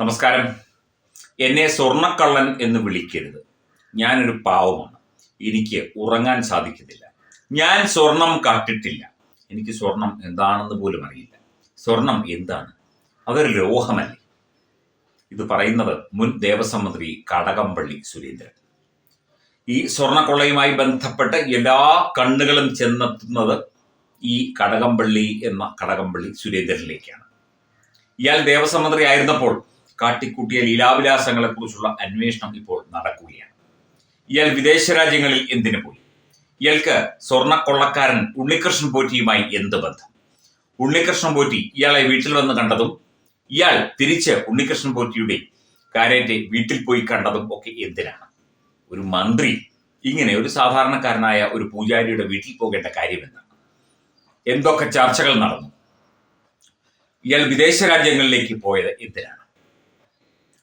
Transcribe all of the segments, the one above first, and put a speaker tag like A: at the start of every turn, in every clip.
A: നമസ്കാരം. എന്നെ സ്വർണ്ണക്കള്ളൻ എന്ന് വിളിക്കരുത്. ഞാനൊരു പാവമാണ്. എനിക്ക് ഉറങ്ങാൻ സാധിക്കുന്നില്ല. ഞാൻ സ്വർണം കട്ടിട്ടില്ല. എനിക്ക് സ്വർണം എന്താണെന്ന് പോലും അറിയില്ല. സ്വർണം എന്താണ്? അതൊരു ലോഹമല്ലേ? ഇത് പറയുന്നത് മുൻ ദേവസ്വം മന്ത്രി കടകംപള്ളി സുരേന്ദ്രൻ. ഈ സ്വർണ്ണക്കൊള്ളയുമായി ബന്ധപ്പെട്ട് എല്ലാ കണ്ണുകളും ചെന്നെത്തുന്നത് ഈ കടകംപള്ളി സുരേന്ദ്രനിലേക്കാണ്. ഇയാൾ ദേവസ്വം മന്ത്രി ആയിരുന്നപ്പോൾ കാട്ടിക്കൂട്ടിയ ലീലാവിലാസങ്ങളെക്കുറിച്ചുള്ള അന്വേഷണം ഇപ്പോൾ നടക്കുകയാണ്. ഇയാൾ വിദേശ രാജ്യങ്ങളിൽ എന്തിനു പോയി? ഇയാൾക്ക് സ്വർണ്ണക്കൊള്ളക്കാരൻ ഉണ്ണികൃഷ്ണൻ പോറ്റിയുമായി എന്ത് ബന്ധം? ഉണ്ണികൃഷ്ണൻ പോറ്റി ഇയാളെ വീട്ടിൽ വന്ന് കണ്ടതും ഇയാൾ തിരിച്ച് ഉണ്ണികൃഷ്ണൻ പോറ്റിയുടെ കാരേറ്റെ വീട്ടിൽ പോയി കണ്ടതും ഒക്കെ എന്തിനാണ്? ഒരു മന്ത്രി ഇങ്ങനെ ഒരു സാധാരണക്കാരനായ ഒരു പൂജാരിയുടെ വീട്ടിൽ പോകേണ്ട കാര്യം എന്താണ്? എന്തൊക്കെ ചർച്ചകൾ നടന്നു? ഇയാൾ വിദേശ രാജ്യങ്ങളിലേക്ക് പോയത് എന്തിനാണ്?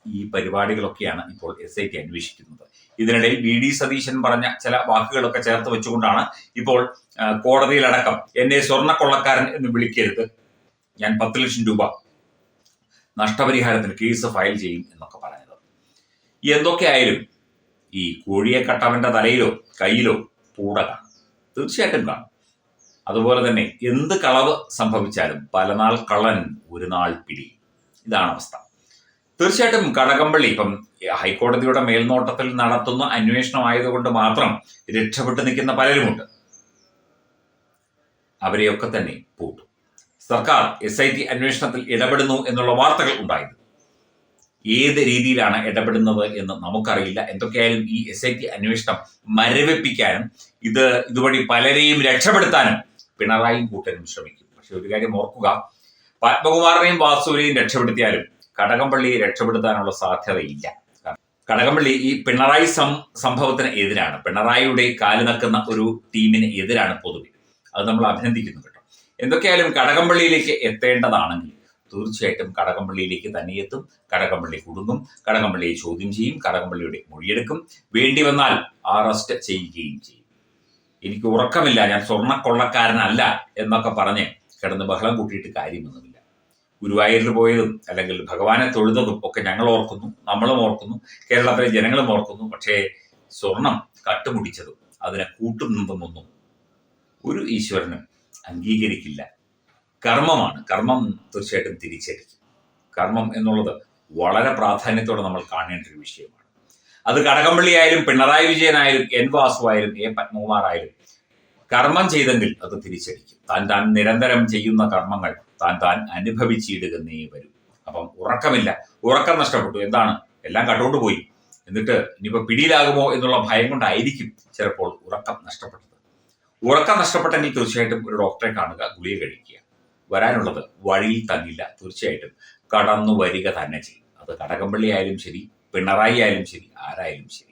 A: ഈ പരിപാടികളൊക്കെയാണ് ഇപ്പോൾ SIT അന്വേഷിക്കുന്നത്. ഇതിനിടയിൽ VD സതീശൻ പറഞ്ഞ ചില വാക്കുകളൊക്കെ ചേർത്ത് വെച്ചുകൊണ്ടാണ് ഇപ്പോൾ കോടതിയിലടക്കം എന്നെ സ്വർണ്ണക്കൊള്ളക്കാരൻ എന്ന് വിളിക്കരുത്, ഞാൻ 10 ലക്ഷം രൂപ നഷ്ടപരിഹാരത്തിന് കേസ് ഫയൽ ചെയ്യും എന്നൊക്കെ പറയുന്നത്. എന്തൊക്കെയായാലും ഈ കോഴിയെ കട്ടവന്റെ തലയിലോ കയ്യിലോ പൂട കാണും, തീർച്ചയായിട്ടും കാണും. അതുപോലെ തന്നെ എന്ത് കളവ് സംഭവിച്ചാലും പലനാൾ കള്ളൻ ഒരു നാൾ പിടി, ഇതാണ് അവസ്ഥ. തീർച്ചയായിട്ടും കടകംപള്ളി ഇപ്പം ഹൈക്കോടതിയുടെ മേൽനോട്ടത്തിൽ നടത്തുന്ന അന്വേഷണമായതുകൊണ്ട് മാത്രം രക്ഷപ്പെട്ടു നിൽക്കുന്ന പലരുമുണ്ട്. അവരെയൊക്കെ തന്നെ പൂട്ടും. സർക്കാർ SIT അന്വേഷണത്തിൽ ഇടപെടുന്നു എന്നുള്ള വാർത്തകൾ ഉണ്ടായിരുന്നു. ഏത് രീതിയിലാണ് ഇടപെടുന്നത് എന്ന് നമുക്കറിയില്ല. എന്തൊക്കെയായാലും ഈ SIT അന്വേഷണം മരവിപ്പിക്കാനും ഇതുവഴി പലരെയും രക്ഷപ്പെടുത്താനും പിണറായിയും കൂട്ടരും ശ്രമിക്കും. പക്ഷെ ഒരു കാര്യം ഓർക്കുക, പത്മകുമാറിനെയും വാസുവിനെയും രക്ഷപ്പെടുത്തിയാലും കടകംപള്ളിയെ രക്ഷപ്പെടുത്താനുള്ള സാധ്യതയില്ല. കടകംപള്ളി ഈ പിണറായി സംഭവത്തിന് എതിരാണ്, പിണറായിയുടെ കാല് നക്കുന്ന ഒരു ടീമിന് എതിരാണ് പൊതുവെ. അത് നമ്മൾ അഭിനന്ദിക്കുന്നു കേട്ടോ. എന്തൊക്കെയായാലും കടകംപള്ളിയിലേക്ക് എത്തേണ്ടതാണെങ്കിൽ തീർച്ചയായിട്ടും കടകംപള്ളിയിലേക്ക് തന്നെ എത്തും. കടകംപള്ളി കുടുങ്ങും, കടകംപള്ളിയെ ചോദ്യം ചെയ്യും, കടകംപള്ളിയുടെ മൊഴിയെടുക്കും, വേണ്ടി വന്നാൽ അറസ്റ്റ് ചെയ്യുകയും ചെയ്യും. എനിക്ക് ഉറക്കമില്ല, ഞാൻ സ്വർണ്ണക്കൊള്ളക്കാരനല്ല എന്നൊക്കെ പറഞ്ഞ് കിടന്ന് ബഹളം കൂട്ടിയിട്ട് കാര്യമൊന്നുമില്ല. ഗുരുവായൂരിൽ പോയതും അല്ലെങ്കിൽ ഭഗവാനെ തൊഴുന്നതും ഒക്കെ ഞങ്ങൾ ഓർക്കുന്നു, നമ്മളും ഓർക്കുന്നു, കേരളത്തിലെ ജനങ്ങളും ഓർക്കുന്നു. പക്ഷേ സ്വർണം കട്ടുമുടിച്ചതും അതിനെ കൂട്ടുന്നതുമൊന്നും ഒരു ഈശ്വരനും അംഗീകരിക്കില്ല. കർമ്മമാണ്, കർമ്മം തീർച്ചയായിട്ടും തിരിച്ചടിക്കും. കർമ്മം എന്നുള്ളത് വളരെ പ്രാധാന്യത്തോടെ നമ്മൾ കാണേണ്ട ഒരു വിഷയമാണ്. അത് കടകംപള്ളി ആയാലും പിണറായി വിജയനായാലും N വാസു ആയാലും A പത്മകുമാർ ആയാലും കർമ്മം ചെയ്തെങ്കിൽ അത് തിരിച്ചടിക്കും. താൻ നിരന്തരം ചെയ്യുന്ന കർമ്മങ്ങൾ താൻ അനുഭവിച്ചിടുകന്നേ വരും. അപ്പം ഉറക്കമില്ല, ഉറക്കം നഷ്ടപ്പെട്ടു, എന്താണ് എല്ലാം കട്ടുകൊണ്ട് പോയി, എന്നിട്ട് ഇനിയിപ്പോൾ പിടിയിലാകുമോ എന്നുള്ള ഭയം കൊണ്ടായിരിക്കും ചിലപ്പോൾ ഉറക്കം നഷ്ടപ്പെട്ടത്. ഉറക്കം നഷ്ടപ്പെട്ടെങ്കിൽ തീർച്ചയായിട്ടും ഒരു ഡോക്ടറെ കാണുക, ഗുളിക കഴിക്കുക. വരാനുള്ളത് വഴിയിൽ തങ്ങില്ല, തീർച്ചയായിട്ടും കടന്നു വരിക തന്നെ ചെയ്യും. അത് കടകംപള്ളി ആയാലും ശരി, പിണറായി ആയാലും ശരി, ആരായാലും ശരി.